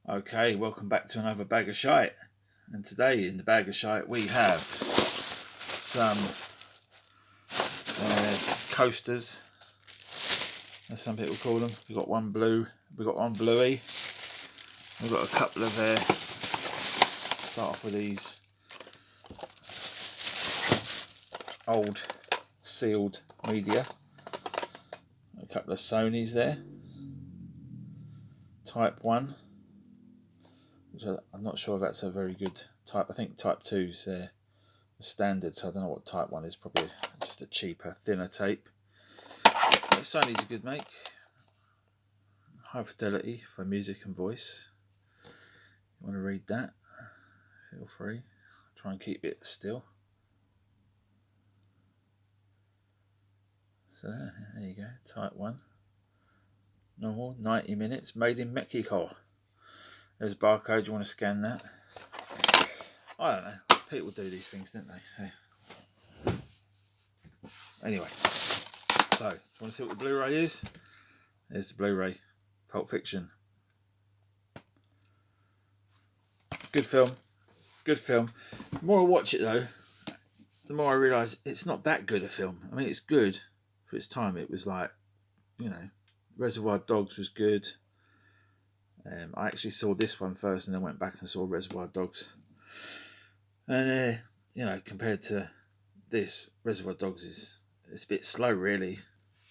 Okay, welcome back to another bag of shite. And today in the bag of shite we have some coasters, as some people call them. We've got one blue, we've got one bluey, we've got a couple of start off with these old sealed media. A couple of Sonys there. Type 1. Which I'm not sure if that's a very good type. I think type 2 is the standard, so I don't know what type 1 is. Probably just a cheaper, thinner tape. But Sony's a good make. High fidelity for music and voice. You want to read that? Feel free. Try and keep it still. So there you go. Type 1. Normal, 90 minutes. Made in Mexico. There's a barcode. You want to scan that? I don't know. People do these things, don't they? Anyway, so do you want to see what the Blu-ray is? There's the Blu-ray. Pulp Fiction. Good film. Good film. The more I watch it though, the more I realise it's not that good a film. I mean, it's good for its time. It was like, Reservoir Dogs was good. I actually saw this one first and then went back and saw Reservoir Dogs. And, compared to this, Reservoir Dogs it's a bit slow, really.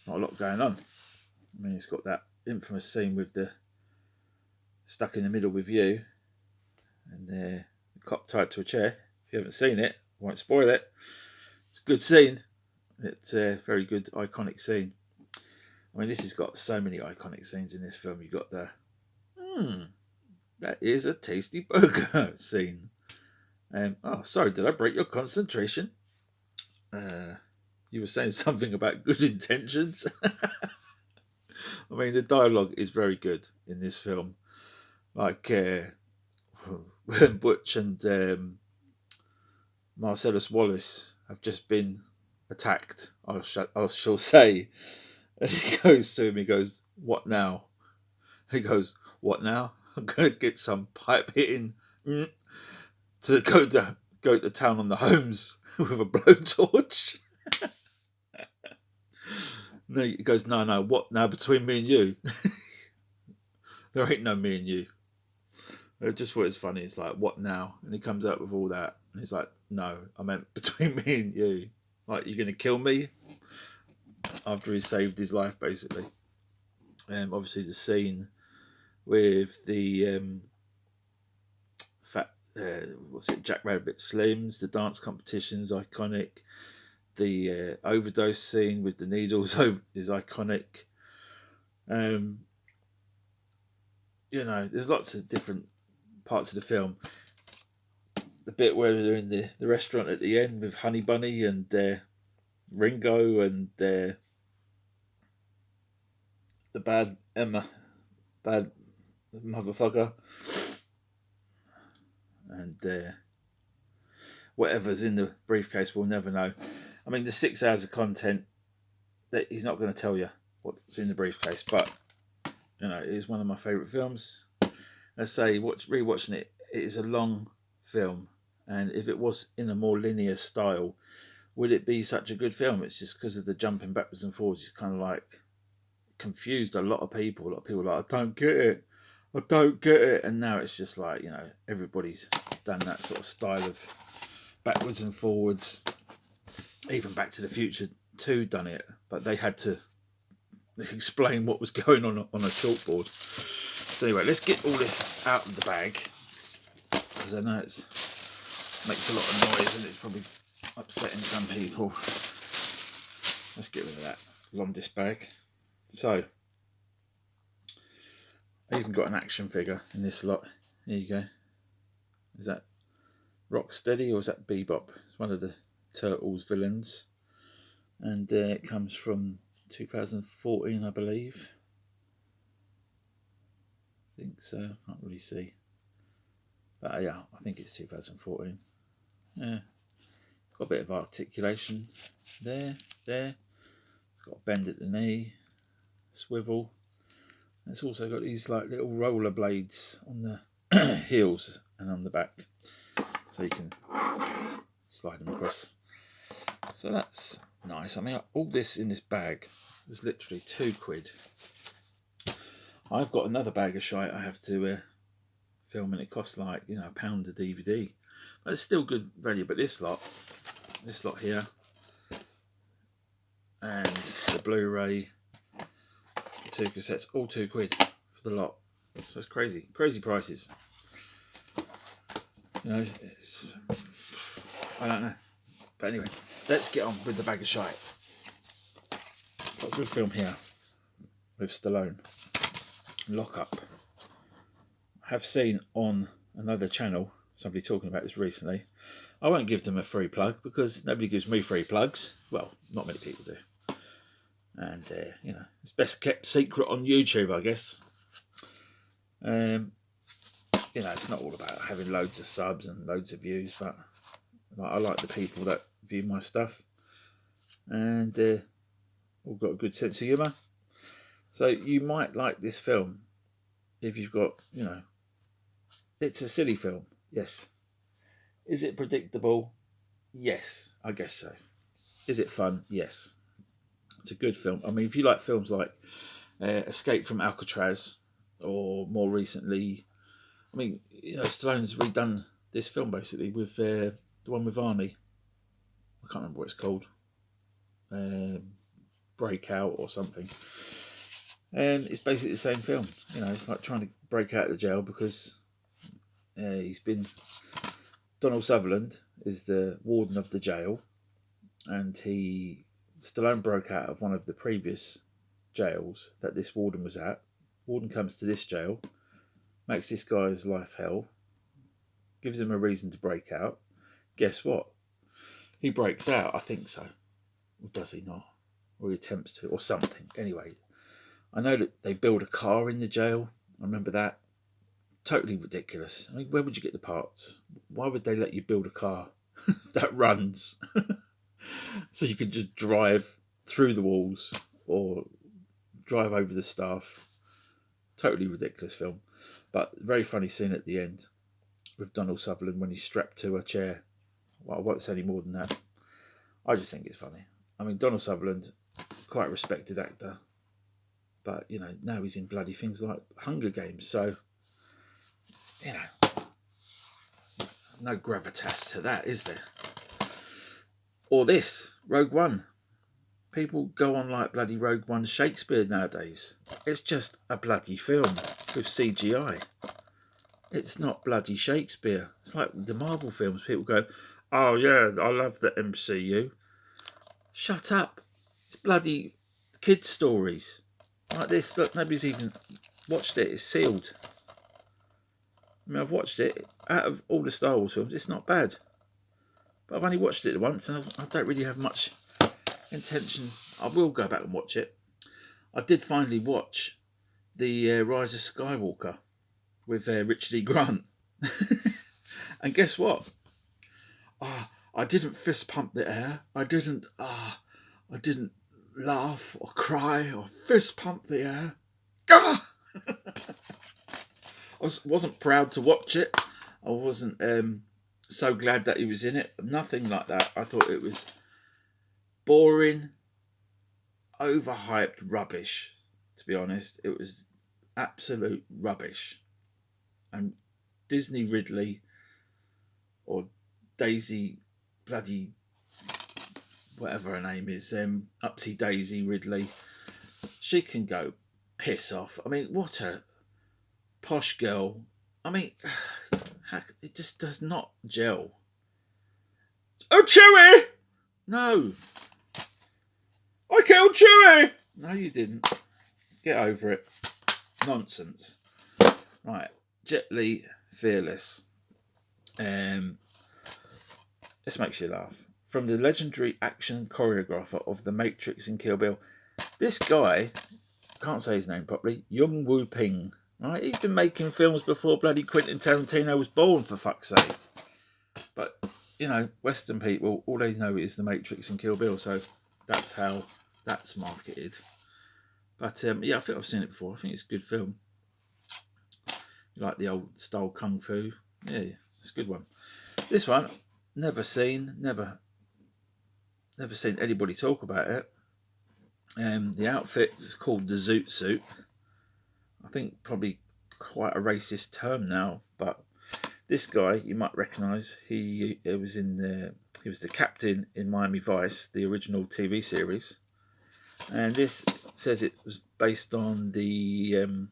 Not a lot going on. I mean, it's got that infamous scene with the stuck in the middle with you and the cop tied to a chair. If you haven't seen it, I won't spoil it. It's a good scene. It's a very good, iconic scene. I mean, this has got so many iconic scenes in this film. You've got the, that is a tasty burger scene. Oh, sorry, did I break your concentration? You were saying something about good intentions. I mean, the dialogue is very good in this film. Like, when Butch and Marcellus Wallace have just been attacked, I shall say. And he goes to him, he goes, "What now?" He goes, "What now? I'm going to get some pipe hitting to go to town on the homes with a blowtorch." No, he goes, no, what now between me and you? There ain't no me and you. I just thought it's funny. It's like, what now? And he comes out with all that. And he's like, no, I meant between me and you. Like, you're going to kill me? After he saved his life, basically. Obviously, the scene with the Jack Rabbit Slims, the dance competition's iconic. The overdose scene with the needles is iconic. There's lots of different parts of the film. The bit where they're in the restaurant at the end with Honey Bunny and Ringo and the bad motherfucker, and whatever's in the briefcase, we'll never know. I mean, the 6 hours of content, that he's not going to tell you what's in the briefcase, but it is one of my favourite films. Let's say, rewatching it, it is a long film, and if it was in a more linear style, would it be such a good film? It's just because of the jumping backwards and forwards. It's kind of like confused a lot of people. A lot of people are like, I don't get it. And now it's just like, everybody's done that sort of style of backwards and forwards. Even Back to the Future 2 done it, but they had to explain what was going on a chalkboard. So anyway, let's get all this out of the bag, because I know it makes a lot of noise and it's probably upsetting some people. Let's get rid of that Londis bag. So, I even got an action figure in this lot. Here you go. Is that Rocksteady or is that Bebop? It's one of the Turtles villains. And it comes from 2014, I believe. I think so. I can't really see. But yeah, I think it's 2014. Yeah. Got a bit of articulation there. It's got a bend at the knee, swivel. It's also got these like little roller blades on the heels and on the back, so you can slide them across. So that's nice. I mean, all this in this bag was literally £2. I've got another bag of shite I have to film, and it costs like £1 a DVD, but it's still good value. But this lot here, and the Blu-ray, the 2 cassettes, all £2 for the lot. So it's crazy prices. It's I don't know, but anyway, let's get on with the bag of shite. Got a good film here with Stallone, Lock Up. I have seen on another channel somebody talking about this recently. I won't give them a free plug because nobody gives me free plugs. Well, not many people do. And, it's best kept secret on YouTube, I guess. It's not all about having loads of subs and loads of views, but I like the people that view my stuff. And all got a good sense of humour. So you might like this film if you've got, it's a silly film, yes. Is it predictable? Yes, I guess so. Is it fun? Yes. It's a good film. I mean, if you like films like Escape from Alcatraz, or more recently, Stallone's redone this film basically with the one with Arnie. I can't remember what it's called. Breakout or something. And it's basically the same film. It's like trying to break out of the jail because Donald Sutherland is the warden of the jail, and Stallone broke out of one of the previous jails that this warden was at. Warden comes to this jail, makes this guy's life hell, gives him a reason to break out. Guess what? He breaks out, I think so. Or does he not? Or he attempts to, or something. Anyway, I know that they build a car in the jail. I remember that. Totally ridiculous. I mean, where would you get the parts? Why would they let you build a car that runs? So you could just drive through the walls or drive over the staff. Totally ridiculous film. But very funny scene at the end with Donald Sutherland when he's strapped to a chair. Well, I won't say any more than that. I just think it's funny. I mean, Donald Sutherland, quite a respected actor. But, now he's in bloody things like Hunger Games. So, no gravitas to that, is there? Or this, Rogue One. People go on like bloody Rogue One Shakespeare nowadays. It's just a bloody film with CGI. It's not bloody Shakespeare. It's like the Marvel films. People go, oh yeah, I love the MCU. Shut up. It's bloody kids' stories. Like this. Look, nobody's even watched it. It's sealed. I mean, I've watched it. Out of all the Star Wars films, it's not bad. But I've only watched it once, and I don't really have much intention. I will go back and watch it. I did finally watch the Rise of Skywalker with Richard E. Grant. And guess what? I didn't fist pump the air. I didn't laugh or cry or fist pump the air. Ah! I wasn't proud to watch it. I wasn't so glad that he was in it. Nothing like that. I thought it was boring, overhyped rubbish, to be honest. It was absolute rubbish. And Disney Ridley, or Daisy bloody whatever her name is, Upsy Daisy Ridley, she can go piss off. I mean, what a posh girl. I mean, it just does not gel. Oh, Chewie! No. I killed Chewie! No, you didn't. Get over it. Nonsense. Right. Jet Li, Fearless. This makes you laugh. From the legendary action choreographer of The Matrix and Kill Bill. This guy, can't say his name properly, Yung Woo Ping. Right? He's been making films before bloody Quentin Tarantino was born, for fuck's sake. But, Western people, all they know is The Matrix and Kill Bill, so that's how that's marketed. But yeah, I think I've seen it before. I think it's a good film. You like the old style kung fu? Yeah, it's a good one. This one, never seen anybody talk about it. The outfit's called the Zoot Suit. I think probably quite a racist term now, but this guy you might recognise. He was the captain in Miami Vice, the original TV series, and this says it was based on the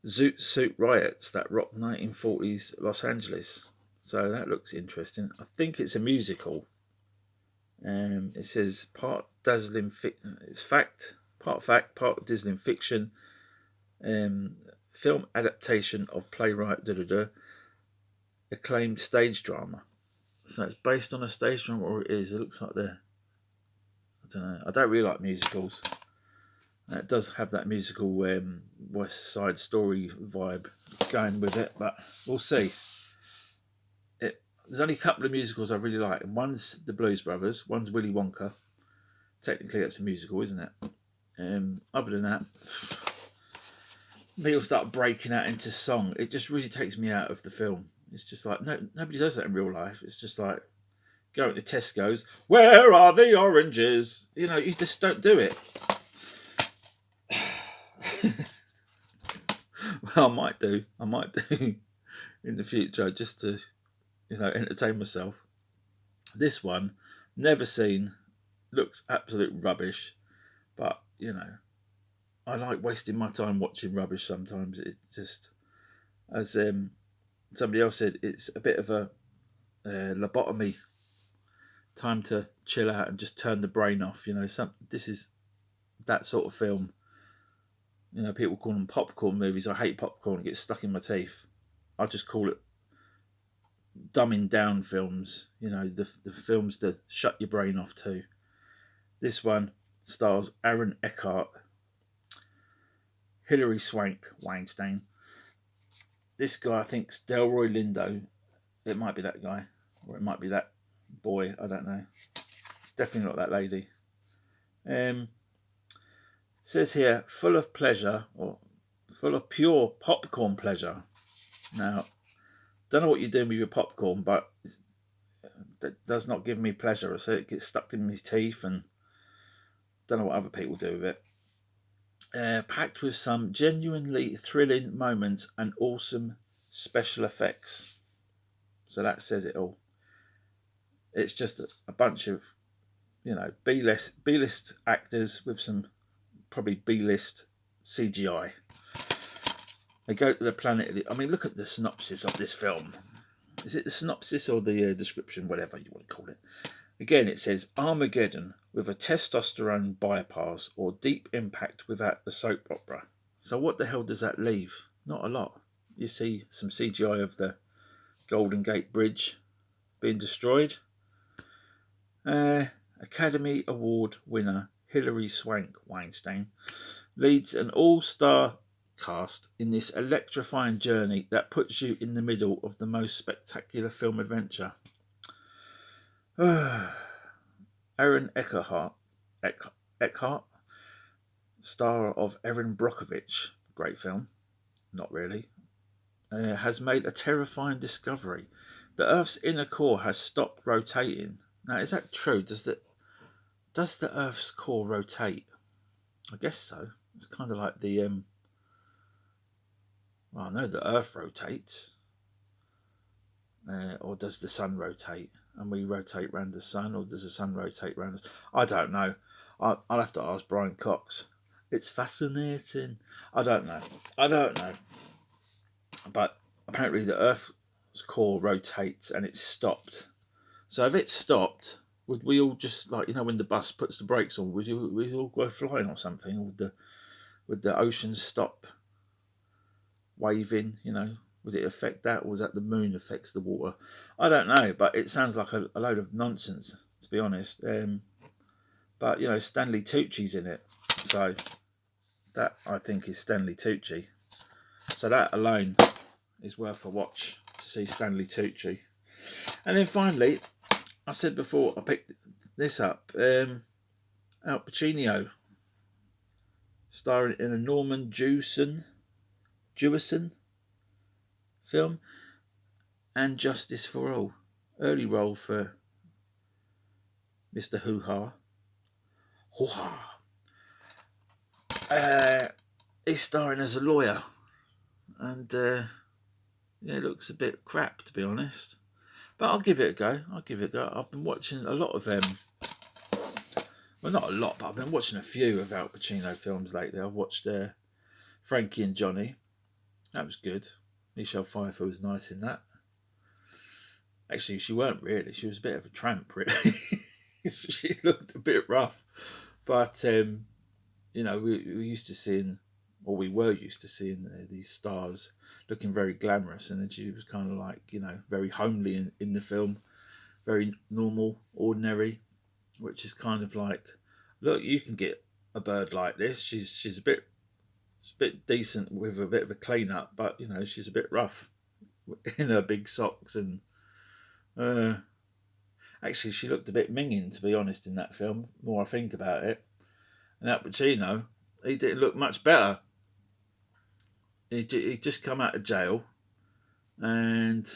Zoot Suit riots that rocked 1940s Los Angeles. So that looks interesting. I think it's a musical. It says part dazzling part fact, part dazzling fiction. Film adaptation of playwright acclaimed stage drama. So it's based on a stage drama, or it is. It looks like I don't know. I don't really like musicals. It does have that musical West Side Story vibe going with it, but we'll see. There's only a couple of musicals I really like, and one's the Blues Brothers, one's Willy Wonka. Technically, that's a musical, isn't it? Other than that, people start breaking out into song. It just really takes me out of the film. It's just like nobody does that in real life. It's just like going to Tesco's. Where are the oranges? You know, you just don't do it. Well, I might do in the future just to, entertain myself. This one, never seen, looks absolute rubbish, but I like wasting my time watching rubbish sometimes. It just, as somebody else said, it's a bit of a lobotomy. Time to chill out and just turn the brain off. This is that sort of film. People call them popcorn movies. I hate popcorn. It gets stuck in my teeth. I just call it dumbing down films. The films to shut your brain off to. This one stars Aaron Eckhart, Hilary Swank Weinstein. This guy, I think, is Delroy Lindo. It might be that guy, or it might be that boy. I don't know. It's definitely not that lady. Says here, full of pleasure, or full of pure popcorn pleasure. Now, don't know what you're doing with your popcorn, but that does not give me pleasure. So it gets stuck in my teeth, and don't know what other people do with it. Packed with some genuinely thrilling moments and awesome special effects. So that says it all. It's just a bunch of, B-list actors with some probably B-list CGI. They go to the planet. Look at the synopsis of this film. Is it the synopsis or the description, whatever you want to call it? Again, it says Armageddon with a testosterone bypass or deep impact without the soap opera. So what the hell does that leave? Not a lot. You see some CGI of the Golden Gate Bridge being destroyed. Academy Award winner Hilary Swank Weinstein leads an all-star cast in this electrifying journey that puts you in the middle of the most spectacular film adventure. Aaron Eckhart, star of Erin Brockovich, great film, not really, has made a terrifying discovery. The Earth's inner core has stopped rotating. Now, is that true? Does the Earth's core rotate? I guess so. It's kind of like the I know the Earth rotates, or does the sun rotate, and we rotate around the sun, or does the sun rotate around us? I don't know. I'll have to ask Brian Cox. It's fascinating. I don't know. But apparently the Earth's core rotates and it's stopped. So if it stopped, would we all just, when the bus puts the brakes on, would we all go flying or something? Or would the oceans stop waving? Would it affect that, or was that the moon affects the water? I don't know, but it sounds like a load of nonsense, to be honest. But Stanley Tucci's in it, so that I think is Stanley Tucci. So that alone is worth a watch to see Stanley Tucci. And then finally, I said before I picked this up, Al Pacino. starring in a Norman Jewison film, and Justice for All. Early role for Mr. Hoo-Ha. Hoo-Ha. He's starring as a lawyer, and yeah, it looks a bit crap, to be honest. But I'll give it a go. I've been watching a lot of well, not a lot, but I've been watching a few of Al Pacino films lately. I've watched Frankie and Johnny. That was good. Michelle Pfeiffer was nice in that. Actually, she weren't really. She was a bit of a tramp, really. She looked a bit rough. But, you know, we used to seeing, or we were used to seeing these stars looking very glamorous. And then she was kind of like, you know, very homely in the film. Very normal, ordinary. Which is kind of like, look, you can get a bird like this. She's a bit decent with a bit of a clean up, but, you know, she's a bit rough in her big socks. And actually, she looked a bit minging, to be honest, in that film. The more I think about it, and Al Pacino, he didn't look much better. He just come out of jail, and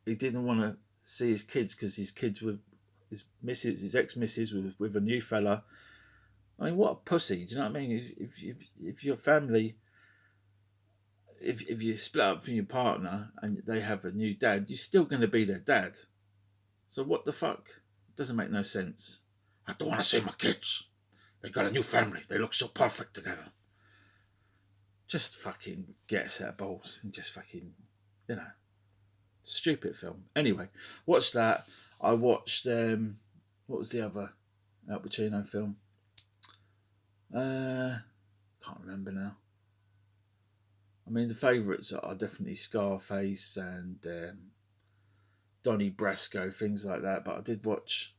he didn't want to see his kids because his kids were his ex-missus with a new fella. I mean, what a pussy! Do you know what I mean? If your family, if you split up from your partner and they have a new dad, you're still going to be their dad. So what the fuck? It doesn't make no sense. I don't want to see my kids. They got a new family. They look so perfect together. Just fucking get a set of balls and just fucking, you know, stupid film. Anyway, watched that. I watched what was the other Al Pacino film? Can't remember now. I mean, the favourites are definitely Scarface and Donnie Brasco, things like that. But I did watch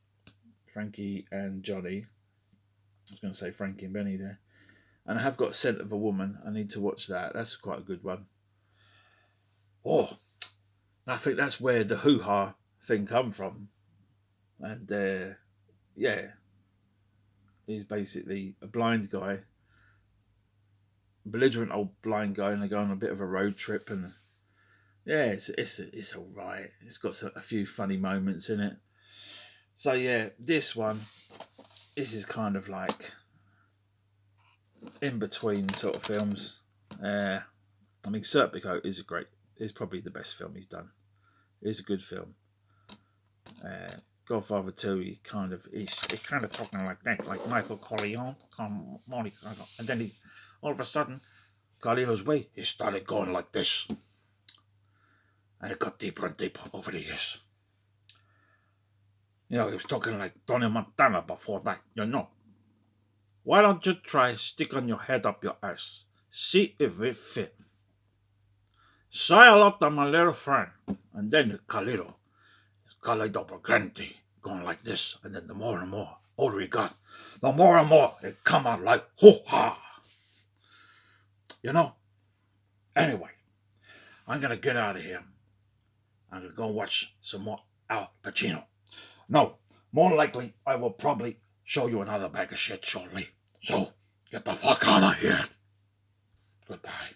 Frankie and Johnny. I was going to say Frankie and Benny there. And I have got Scent of a Woman. I need to watch that. That's quite a good one. Oh, I think that's where the hoo-ha thing come from. And yeah, he's basically a blind guy, belligerent old blind guy, and they go on a bit of a road trip. And yeah, it's all right. It's got a few funny moments in it. So yeah, this is kind of like in between sort of films. I mean, Serpico is probably the best film he's done. It is a good film. Godfather 2, he's kind of talking like that, like Michael Corleone, and then all of a sudden, Corleone's way, he started going like this, and it got deeper and deeper over the years. You know, he was talking like Tony Montana before that, you know. Why don't you try sticking your head up your ass? See if it fit. Say hello to my little friend. And then Carlito Grande, going like this. And then the more and more older he got, the more and more it come out like hoo-ha. You know? Anyway, I'm going to get out of here. I'm going to go watch some more Al Pacino. No, more likely I will probably show you another bag of shit shortly. So, get the fuck out of here. Goodbye.